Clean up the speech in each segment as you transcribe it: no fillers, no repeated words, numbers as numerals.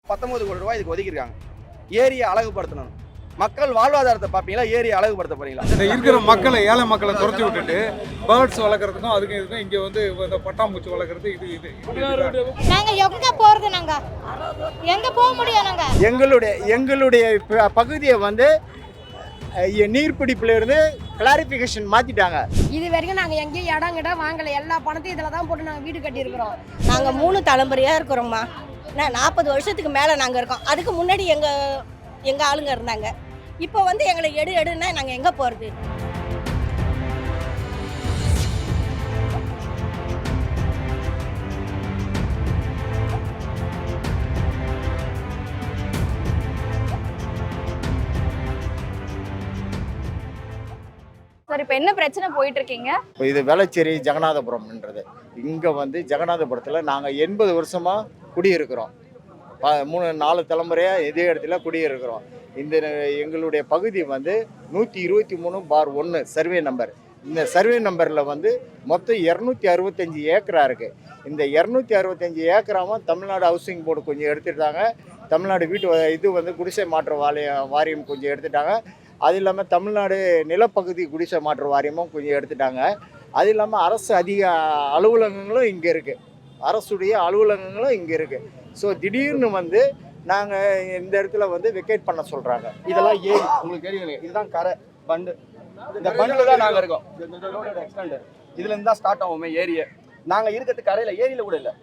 19 கோடி ரூபாய் இதுக்கு ஒதுக்கியிருக்காங்க. ஏரியை அழகுபடுத்தணும். மக்கள் வாழ்வாதாரத்தை பார்ப்பீங்களா, ஏரியை அழகுபடுத்த போறீங்களா? இந்த இருக்கிற மக்களை, ஏழை மக்களை துரத்தி விட்டுட்டு பேர்ட்ஸ் வளர்க்குறதுக்கும் அதுக்கும் இதுக்கும் இங்கே வந்து இந்த பட்டாம்பூச்சி வளர்க்குறது இது நாங்க எங்க போறது? நாங்க எங்க போக முடியும்? நாங்க எங்களுடைய பகுதியை வந்து நீர்பிடிப்புல இருந்து கிளாரிஃபிகேஷன் மாத்திட்டாங்க. இது வரைக்கும் நாங்கள் எங்கேயும் இடம் கிட்ட வாங்கலை. எல்லா பணத்தையும் இதில் தான் போட்டு நாங்கள் வீடு கட்டியிருக்கிறோம். நாங்க 3 தலைமுறையா இருக்கிறோம்மா. 40 வருஷத்துக்கு மேல நாங்க இருக்கோம். அதுக்கு முன்னாடி எங்க ஆளுங்க இருந்தாங்க. இப்போ வந்து எங்களை எடுன்னா நாங்க எங்க போறது? சார், இப்போ என்ன பிரச்சனை போயிட்டு இருக்கீங்க? இப்போ இது வேளச்சேரி ஜெகநாதபுரம்ன்றது. இங்கே வந்து ஜெகநாதபுரத்தில் நாங்கள் 80 வருஷமாக குடியிருக்கிறோம். 3-4 தலைமுறையாக இதே இடத்துல குடியிருக்கிறோம். இந்த எங்களுடைய பகுதி வந்து 123/1 சர்வே நம்பர். இந்த சர்வே நம்பரில் வந்து மொத்தம் 265 ஏக்கரா இருக்குது. இந்த 265 ஏக்கராவும் தமிழ்நாடு ஹவுசிங் போர்டு கொஞ்சம் எடுத்துட்டாங்க. தமிழ்நாடு இது வந்து குடிசை மாற்று வாரியம் கொஞ்சம் எடுத்துட்டாங்க. அது இல்லாமல் தமிழ்நாடு நிலப்பகுதி குடிசை மாற்று வாரியமும் கொஞ்சம் எடுத்துட்டாங்க. அது இல்லாமல் அரசு அலுவலகங்களும் இங்கே இருக்குது. அரசுடைய அலுவலகங்களும் இங்கே இருக்குது. ஸோ திடீர்னு வந்து நாங்கள் இந்த இடத்துல வந்து வெக்கேட் பண்ண சொல்கிறாங்க. இதெல்லாம் ஏரி, உங்களுக்கு தெரியும். இதுதான் கரை பண்டு. இந்த பண்டில் தான் நாங்கள் இருக்கோம். எக்ஸ்டெண்டர் இதுல இருந்து தான் ஸ்டார்ட் ஆகுமே ஏரியை. நாங்கள் இருக்கிறது கரையில், ஏரியில் கூட இல்லை.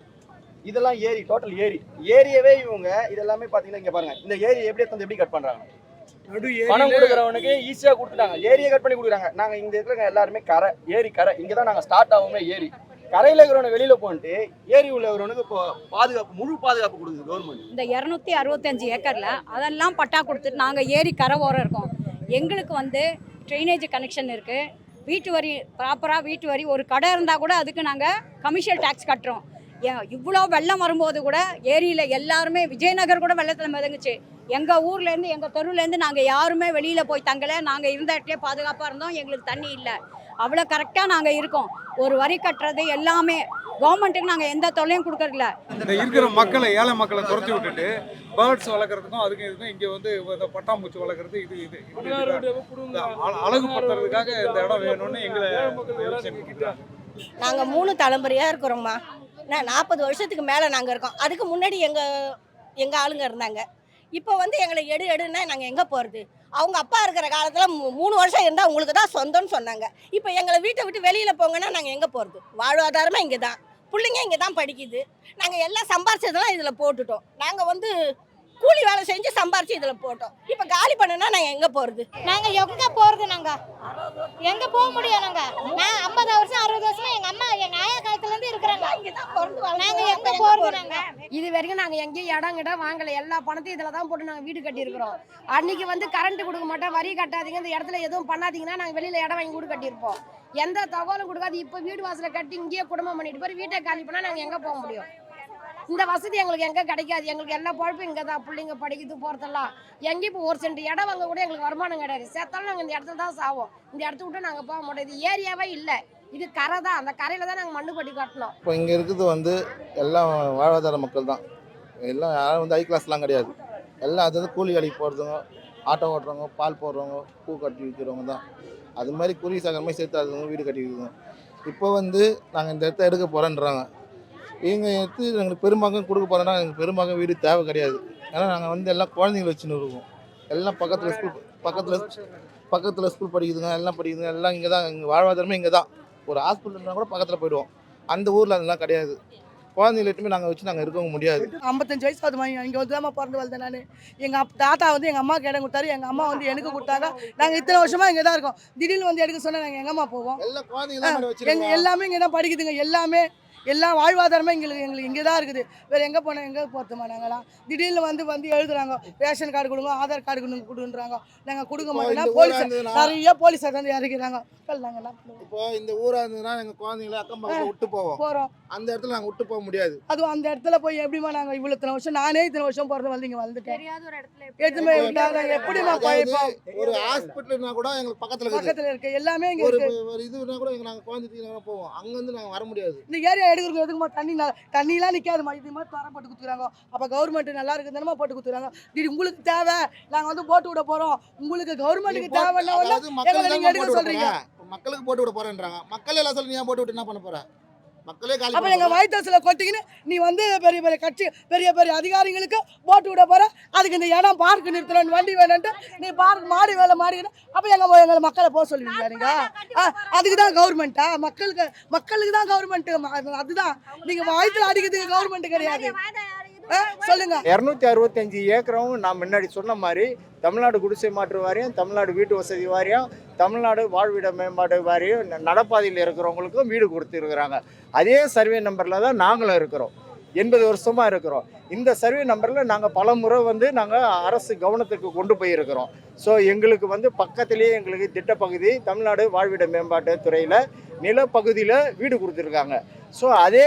இதெல்லாம் ஏரி, டோட்டல் ஏரியவே இவங்க இதெல்லாமே பார்த்தீங்கன்னா இங்கே பாருங்க. இந்த ஏரி எப்படி கட் பண்ணுறாங்க? பணம் கொடுக்குறவனுக்கு ஈஸியாக கொடுத்துட்டாங்க. ஏரியை கட் பண்ணி கொடுக்குறாங்க. நாங்கள் இங்கே இருக்கிற எல்லாருமே கரை, ஏரி கரை இங்கே தான் நாங்கள் ஸ்டார்ட் ஆகுமே ஏரி. கரையில் இருக்கிறவனை வெளியில் போன்ட்டு ஏரி உள்ளவனுக்கு இப்போ முழு பாதுகாப்பு கொடுக்குது கவர்மெண்ட். இந்த 265 ஏக்கரில் அதெல்லாம் பட்டா கொடுத்துட்டு நாங்கள் ஏரி கரை ஓரம் இருக்கோம். எங்களுக்கு வந்து ட்ரைனேஜ் கனெக்ஷன் இருக்குது. வீட்டு வரி ப்ராப்பராக வீட்டு வரி, ஒரு கடை இருந்தால் கூட அதுக்கு நாங்கள் கமர்ஷியல் டேக்ஸ் கட்டுறோம். இவ்வளோ வெள்ளம் வரும்போது கூட ஏரியில் எல்லாருமே, விஜயநகர் கூட வெள்ளத்தில் மிதங்குச்சு. எங்கள் ஊர்லேருந்து, எங்கள் தெருவுலேருந்து நாங்கள் யாருமே வெளியில் போய் தங்கலை. நாங்கள் இருந்த இடத்துலேயே பாதுகாப்பாக இருந்தோம். எங்களுக்கு தண்ணி இல்லை. அவ்வளோ கரெக்டாக நாங்கள் இருக்கோம். ஒரு வரி கட்டுறது எல்லாமே கவர்மெண்ட்டுக்கு நாங்கள் எந்த தொல்லையும் கொடுக்கறதில்ல. இந்த இருக்கிற மக்களை, ஏழை மக்களை துரத்தி விட்டுட்டு பேர்ட்ஸ் வளர்க்குறதுக்கும் அதுக்கும் இதுக்கும் இங்கே வந்து இந்த பட்டாம்பூச்சி வளர்க்குறது இது அழகுபடுத்துறதுக்காக இந்த இடம் வேணும்னு எங்களை நாங்க 3 தலைமுறையா இருக்கிறோம்மா. 40 வருஷத்துக்கு மேல நாங்க இருக்கோம். அதுக்கு முன்னாடி எங்க ஆளுங்க இருந்தாங்க. இப்போ வந்து எங்களை எடுன்னா நாங்கள் எங்கே போகிறது? அவங்க அப்பா இருக்கிற காலத்தில் 3 வருஷம் இருந்தால் உங்களுக்கு தான் சொந்தம்னு சொன்னாங்க. இப்போ எங்களை வீட்டை விட்டு வெளியில் போங்கன்னா நாங்கள் எங்கே போகிறது? வாழ்வாதாரமாக இங்கே தான், பிள்ளைங்க இங்கே தான் படிக்குது. நாங்கள் எல்லாம் சம்பாரிச்சதெல்லாம் இதில் போட்டுட்டோம். நாங்கள் வந்து கூலி வேலை செஞ்சு சம்பாரிச்சு இதில் போட்டோம். இப்போ காலி பண்ணுனா நாங்கள் எங்கே போகிறது? நாங்கள் எங்கே போகிறது? நாங்கள் எங்கே போக முடியும்? நான் 50 வருஷம் 60 வருஷமாக எங்கள் அம்மா எங்கள் ஆயா காலத்துலேருந்து இருக்கிறாங்க. இங்கே தான் பிறந்து நாங்கள் எங்கே போகிறது? இது வரைக்கும் நாங்கள் எங்கேயும் இடம் கிட்ட வாங்கலை. எல்லா பணத்தையும் இதில் தான் போட்டு நாங்கள் வீடு கட்டியிருக்கிறோம். அன்றைக்கி வந்து கரண்ட் கொடுக்க மாட்டோம், வரி கட்டாதீங்க, இந்த இடத்துல எதுவும் பண்ணாதீங்கன்னா நாங்கள் வெளியில் இடம் வாங்கி வீடு கட்டியிருப்போம். எந்த தகவலும் கொடுக்காது. இப்போ வீடு வாசலை கட்டி இங்கேயே குடும்பம் பண்ணிட்டு போய் வீட்டை காலி பண்ணால் நாங்கள் எங்கே போக முடியும்? இந்த வசதி எங்களுக்கு எங்கே கிடைக்காது. எங்களுக்கு எல்லா பொழப்பும் இங்கே தான். பிள்ளைங்க படிக்கிறது போகிறதெல்லாம் எங்கேயும் இப்போ 1 சென்ட் இடம் வாங்க கூட எங்களுக்கு வருமானம் கிடையாது. சேர்த்தாலும் நாங்கள் இந்த இடத்துல தான் சாவோம். இந்த இடத்த விட்டு நாங்கள் போக முடியாது. ஏரியாவே இல்லை, இது கரை தான். அந்த கரையில் தான் நாங்கள் மண்ணு பட்டி கட்டணும். இப்போ இங்கே இருக்கிறது வந்து எல்லாம் வாழ்வாதார மக்கள் தான். எல்லாம் யாரும் வந்து ஹை கிளாஸ்லாம் கிடையாது. எல்லாம் அது வந்து கூலி வேலைக்கு போகிறவங்க, ஆட்டோ ஓட்டுறவங்க, பால் போடுறவங்க, பூ கட்டி விற்கிறவங்க தான். அது மாதிரி கூலி சாகரமாக சேர்த்து அதுவங்க வீடு கட்டி விற்கிறோம். இப்போ வந்து நாங்கள் இந்த இடத்த எடுக்க போகிறோன்றாங்க. இவங்க எடுத்து எங்களுக்கு பெரும்பாக்கம் கொடுக்க போகிறோன்னா எங்களுக்கு பெரும்பாக்கம் வீடு தேவை கிடையாது. ஏன்னா நாங்கள் வந்து எல்லாம் குழந்தைங்களை வச்சுன்னு இருக்கோம். எல்லாம் பக்கத்தில் ஸ்கூல் படிக்குதுங்க, எல்லாம் படிக்குதுங்க. எல்லாம் இங்கே தான். எங்கள் வாழ்வாதாரமே இங்கே தான். ஒரு ஹாஸ்பிட்டல்னா கூட பக்கத்தில் போயிடுவோம். அந்த ஊரில் அதெல்லாம் கிடையாது. குழந்தைகளுமே நாங்கள் வச்சு நாங்கள் இருக்கவும் முடியாது. 55 வயசு ஆகுது. இங்கே வந்து தான் பிறந்து வளர்ந்தேன் நான். எங்கள் தாத்தா வந்து எங்கள் அம்மாவுக்கு இடம் கொடுத்தாரு. எங்கள் அம்மா வந்து எனக்கு கொடுத்தாங்க. நாங்கள் இத்தனை வருஷமாக இங்கே தான் இருக்கோம். திடீர்னு வந்து எடுக்க சொன்னால் நாங்கள் எங்கம்மா போவோம்? எல்லாம் குழந்தைங்க எங்கள் எல்லாமே இங்கே தான் படிக்குதுங்க. எல்லாம் வாழ்வாதாரமே எங்களுக்கு இங்கே தான் இருக்குது. வேறு எங்கே போனால் எங்கே போகிறோமா? நாங்களாம் திடீர்னு வந்து எழுதுறாங்க, ரேஷன் கார்டு கொடுங்க, ஆதார் கார்டு கொடுன்றாங்க. நாங்கள் கொடுக்க மாட்டோம்னா போலீஸ் நிறைய போலீஸ் வந்து இறக்கிறாங்க. நாங்கள் இப்போ இந்த ஊராக இருந்ததுன்னா எங்கள் குழந்தைங்கள அக்கம் பக்கத்தில் விட்டு போகிறோம். அந்த இடத்துல நாங்கள் விட்டு போக முடியாது. அதுவும் அந்த இடத்துல போய் எப்படிமா நாங்கள் இத்தனை வருஷம், நானே இத்தனை வருஷம் பிறந்து வந்து இங்கே வந்துட்டேன். எதுவுமே எப்படிமா போயிருப்போம்? ஒரு ஹாஸ்பிட்டல்னா கூட எங்களுக்கு பக்கத்தில் இருக்கு. எல்லாமே இங்கே ஒரு இதுனா கூட நாங்கள் குழந்தைக்கு போவோம். அங்கேருந்து நாங்கள் வர முடியாது. இந்த ஏரியா எடுக்கிறவங்க எதுக்குமா தண்ணிலாம் நிற்காதுமா, இது மாதிரி தரம் போட்டு கொடுத்துறாங்க. அப்போ கவர்மெண்ட் நல்லா இருக்குதுமா போட்டு கொடுத்துறாங்க. திடீர் உங்களுக்கு தேவை, நாங்கள் வந்து போட்டு விட போகிறோம், உங்களுக்கு கவர்மெண்ட்டுக்கு தேவைன்னா எங்களை நீங்கள் எடுக்க சொல்கிறீங்க. மக்களுக்கு போட்டு விட போறேன்றாங்க. மக்கள் எல்லாம் சொல்லி நீ போட்டு விட்டு என்ன பண்ண போற? மக்களே காலி. அப்போ எங்கள் வயிற்றுல கொட்டிக்கின்னு நீ வந்து பெரிய பெரிய கட்சி பெரிய பெரிய அதிகாரிகளுக்கு போட்டு விட போற. அதுக்கு இந்த இடம் பார்க்கு நிறுத்தணும், வண்டி வேணுன்ட்டு நீ பார்க் மாடி வேலை மாறிக்கணும். அப்போ எங்களை மக்களை போக சொல்லுவீங்க நீங்கள்? அதுக்கு தான் கவர்மெண்ட்டா? மக்களுக்கு தான் கவர்மெண்ட்டு. அதுதான் நீங்கள் வயிற்றுல அடிக்கிறதுக்கு கவர்மெண்ட் கிடையாது. சொல்லுங்க. 265 ஏக்கரும் நான் முன்னாடி சொன்ன மாதிரி தமிழ்நாடு குடிசை மாற்று வாரியம், தமிழ்நாடு வீட்டு வசதி வாரியம், தமிழ்நாடு வாழ்விட மேம்பாடு வாரியம் நடப்பாதையில் இருக்கிறவங்களுக்கும் வீடு கொடுத்துருக்குறாங்க. அதே சர்வே நம்பரில் தான் நாங்களும் இருக்கிறோம். 80 வருஷமாக இருக்கிறோம். இந்த சர்வே நம்பரில் நாங்கள் பல முறை வந்து நாங்கள் அரசு கவனத்துக்கு கொண்டு போயிருக்கிறோம். ஸோ எங்களுக்கு வந்து பக்கத்துலேயே எங்களுக்கு திட்டப்பகுதி தமிழ்நாடு வாழ்விட மேம்பாட்டு துறையில் நிலப்பகுதியில் வீடு கொடுத்துருக்காங்க. ஸோ அதே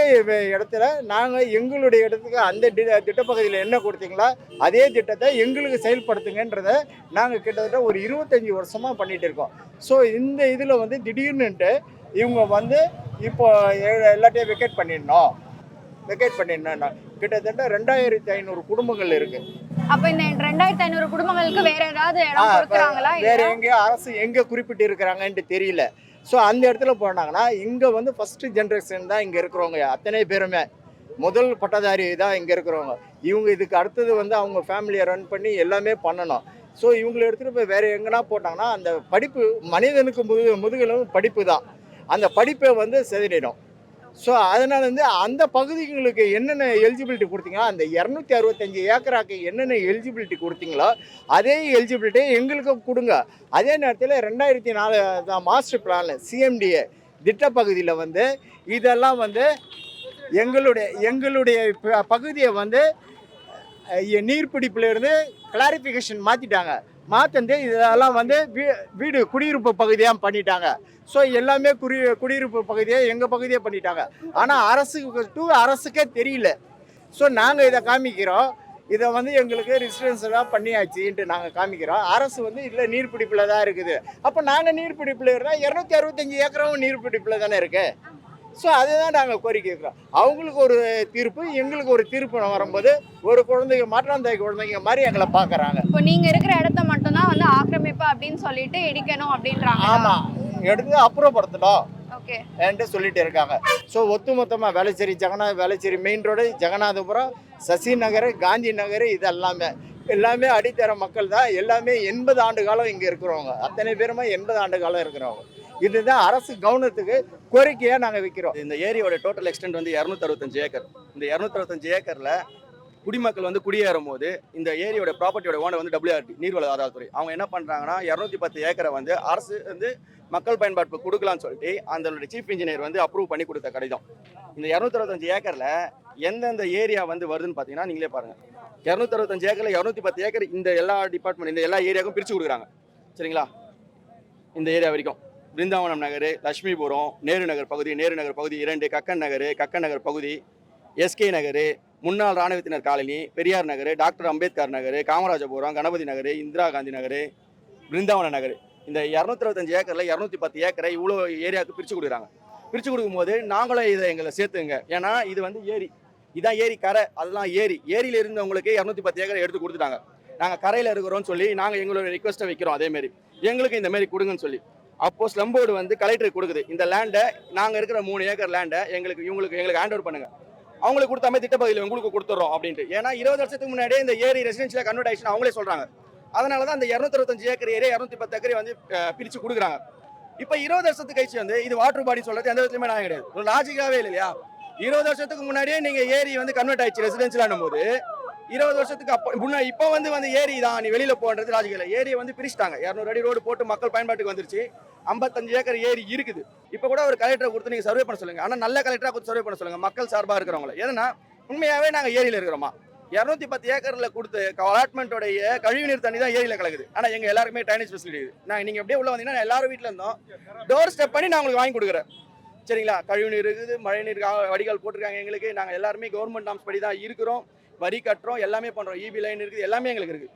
இடத்துல நாங்கள் எங்களுடைய இடத்துக்கு அந்த திட்டப்பகுதியில் என்ன கொடுத்தீங்களோ அதே திட்டத்தை எங்களுக்கு செயல்படுத்துங்கன்றதை நாங்கள் கிட்டத்தட்ட ஒரு 25 வருஷமாக பண்ணிகிட்டு இருக்கோம். ஸோ இந்த இதில் வந்து திடீர்னுட்டு இவங்க வந்து இப்போ எல்லாத்தையும் வெக்கேட் பண்ணிடணும் கிட்டத்தட்ட 2500 குடும்பங்கள் இருக்கு. அப்ப இந்த 2500 குடும்பங்களுக்கு வேற ஏதாவது இடம் கொடுக்கறாங்களா? வேற எங்கேயோ அரசு எங்க குறிப்பிட்டு இருக்கிறாங்கன்னு தெரியல. ஸோ அந்த இடத்துல போனாங்கன்னா இங்கே வந்து ஃபஸ்ட்டு ஜென்ரேஷன் தான் இங்கே இருக்கிறவங்க அத்தனை பேருமே முதல் பட்டதாரி தான் இங்கே இருக்கிறவங்க. இவங்க இதுக்கு அடுத்தது வந்து அவங்க ஃபேமிலியை ரன் பண்ணி எல்லாமே பண்ணணும். ஸோ இவங்களை எடுத்துகிட்டு போய் வேறு எங்கன்னா போட்டாங்கன்னா அந்த படிப்பு மனிதனுக்கு முதுகெலும் படிப்பு தான், அந்த படிப்பை வந்து செதறிடும். ஸோ அதனால வந்து அந்த பகுதிகளுக்கு என்னென்ன எலிஜிபிலிட்டி கொடுத்தீங்களோ அந்த 265 ஏக்கராக்கு என்னென்ன எலிஜிபிலிட்டி கொடுத்தீங்களோ அதே எலிஜிபிலிட்டி எங்களுக்கு கொடுங்க. அதே நேரத்தில் 2004 மாஸ்டர் பிளானில் சிஎம்டிஏ திட்டப்பகுதியில் வந்து இதெல்லாம் வந்து எங்களுடைய பகுதியை வந்து நீர்பிடிப்பிலிருந்து கிளாரிஃபிகேஷன் மாற்றிட்டு இதெல்லாம் வந்து வீடு குடியிருப்பு பகுதியாக பண்ணிட்டாங்க. ஸோ எல்லாமே குடியிருப்பு பகுதியை எங்கள் பகுதியை பண்ணிட்டாங்க. ஆனால் அரசுக்கே தெரியல. ஸோ நாங்கள் இதை காமிக்கிறோம், இதை வந்து எங்களுக்கு ரெசிடென்ஷியலாக பண்ணியாச்சுன்ட்டு நாங்கள் காமிக்கிறோம். அரசு வந்து இல்லை நீர்பிடிப்பில் தான் இருக்குது. அப்போ நாங்கள் நீர்பிடிப்பில் இருந்தால் 265 ஏக்கரும் நீர்பிடிப்பில் தானே இருக்குது. ஸோ அதுதான் நாங்கள் கோரிக்கை வைக்கிறோம். அவங்களுக்கு ஒரு தீர்ப்பு, எங்களுக்கு ஒரு தீர்ப்பு வரும்போது ஒரு குழந்தைங்க மாற்றாந்தாய் குழந்தைங்க மாதிரி எங்களை பார்க்குறாங்க. இப்போ நீங்க இருக்கிற இடத்த மட்டும்தான் வந்து ஆக்கிரமிப்பு அப்படின்னு சொல்லிட்டு இடிக்கணும் அப்படின்றாங்க. ஆமாம், எடுத்து அப்புறப்படுத்தணும் ஓகே என்கிட்ட சொல்லிட்டு இருக்காங்க. ஸோ ஒட்டுமொத்தமாக வேளச்சேரி மெயின் ரோடு, ஜெகநாதபுரம், சசி நகர், காந்தி நகர் எல்லாமே அடித்தர மக்கள் தான். எல்லாமே 80 ஆண்டு காலம் இங்கே இருக்கிறவங்க, அத்தனை பேருமே 80 ஆண்டு காலம் இருக்கிறவங்க. இதுதான் அரசு கவனத்துக்கு கோரிக்கையாக நாங்கள் வைக்கிறோம். இந்த ஏரியோட டோட்டல் எக்ஸ்டென்ட் வந்து 265 ஏக்கர். இந்த 265 ஏக்கரில் குடிமக்கள் வந்து குடியேறும் போது இந்த ஏரியோட ப்ராப்பர்ட்டியோட ஓனர் வந்து WRT நீர்வள ஆதாரத்துறை அவங்க என்ன பண்ணுறாங்கன்னா 210 ஏக்கரை வந்து அரசு வந்து மக்கள் பயன்பாட்டுக்கு கொடுக்கலான்னு சொல்லிட்டு அந்த சீஃப் இன்ஜினியர் வந்து அப்ரூவ் பண்ணி கொடுத்த கடிதம். இந்த 265 ஏக்கரில் எந்தெந்த ஏரியா வந்து வருதுன்னு பார்த்தீங்கன்னா நீங்களே பாருங்கள். 265 ஏக்கரில் 210 ஏக்கர் இந்த எல்லா டிபார்ட்மெண்ட் இந்த எல்லா ஏரியாவுக்கும் பிரித்து கொடுக்குறாங்க. சரிங்களா? இந்த ஏரியா வரைக்கும் பிருந்தாவனம் நகர், லட்சுமிபுரம், நேரு நகர் பகுதி 2, கக்கன் நகர் பகுதி, எஸ்கே நகர், முன்னாள் இராணுவத்தினர் காலனி, பெரியார் நகர், டாக்டர் அம்பேத்கர் நகர், காமராஜபுரம், கணபதி நகர், இந்திரா காந்தி நகர், பிருந்தாவன நகர். இந்த 225 ஏக்கரில் 210 ஏக்கரை இவ்வளோ ஏரியாவுக்கு பிரித்து கொடுக்குறாங்க. பிரித்து கொடுக்கும்போது நாங்களும் இதை எங்களை சேர்த்துங்க. ஏன்னா இது வந்து இதான் ஏரி கரை, அதெல்லாம் ஏரியில் இருந்தவங்களுக்கு 210 ஏக்கரை எடுத்து கொடுத்துட்டாங்க. நாங்கள் கரையில் இருக்கிறோம்னு சொல்லி நாங்கள் எங்களோட ரிக்வெஸ்ட்டை வைக்கிறோம். அதேமாரி எங்களுக்கு இந்த மாதிரி கொடுங்கன்னு சொல்லி அப்போ ஸ்லம் போர்டு வந்து கலெக்டருக்கு கொடுக்குது. இந்த லேண்டை நாங்கள் இருக்கிற 3 ஏக்கர் லேண்டை எங்களுக்கு ஹேண்ட் ஓவர் பண்ணுங்க, அவங்களுக்கு கொடுத்த மாதிரி திட்டப்பகுதியில் உங்களுக்கு கொடுத்துட்றோம் அப்படின்ட்டு. ஏன்னா 20 வருஷத்துக்கு முன்னாடியே இந்த ஏரி ரெசிடென்ஷியலாக கன்வெர்ட் ஆயிடுச்சுன்னு அவங்களே சொல்கிறாங்க. அதனால தான் அந்த 225 ஏக்கர் ஏரியா 210 ஏக்கரை வந்து பிரித்து கொடுக்குறாங்க. இப்போ 20 வருஷத்துக்கு கழிச்சு வந்து இது வாட்டர் பாடி சொல்கிறது எந்த விதத்துலையுமே நான் கிடையாது, ஒரு லாஜிக்காகவே இல்லையா? 20 வருஷத்துக்கு முன்னாடியே நீங்கள் ஏரி வந்து கன்வெர்ட் ஆயிடுச்சு ரெசிடென்ஷியலானும் போது 20 வருஷத்துக்கு இப்போ வந்து ஏரி தான் நீ வெளியில் போகிறது லாஜிக்கல. ஏரியை வந்து பிரிச்சுட்டாங்க, 200 அடி ரோடு போட்டு மக்கள் பயன்பாட்டுக்கு வந்துருச்சு. 55 ஏக்கர் ஏரி இருக்குது. இப்போ கூட ஒரு கலெக்டரை கொடுத்து நீங்கள் சர்வே பண்ண சொல்லுங்கள். ஆனால் நல்ல கலெக்டராக கொடுத்து சர்வே பண்ண சொல்லுங்கள், மக்கள் சார்பாக இருக்கிறவங்கள. ஏன்னா உண்மையாகவே நாங்கள் ஏரியில் இருக்கிறோமா? 210 ஏக்கரில் கொடுத்து அலாட்மெண்ட்டோடைய கழிவுநீர் தண்ணி தான் ஏரியில் கலக்குது. ஆனால் எங்கள் எல்லாருக்குமே ட்ரைனேஜ் ஃபெசிலிட்டி இருக்குது. நீங்கள் எப்படியே உள்ள வந்தீங்கன்னா எல்லாரும் வீட்டில் இருந்தோம் டோர் ஸ்டெப் பண்ணி நான் உங்களுக்கு வாங்கி கொடுக்குறேன். சரிங்களா? கழிவுநீர் இருக்குது, மழைநீர் வடிகால் போட்டிருக்காங்க எங்களுக்கு. நாங்கள் எல்லாருமே கவர்மெண்ட் நாம்ஸ் படி தான் இருக்கிறோம், வரி கட்டுறோம், எல்லாமே பண்ணுறோம். EB லைன் இருக்குது, எல்லாமே எங்களுக்கு இருக்குது.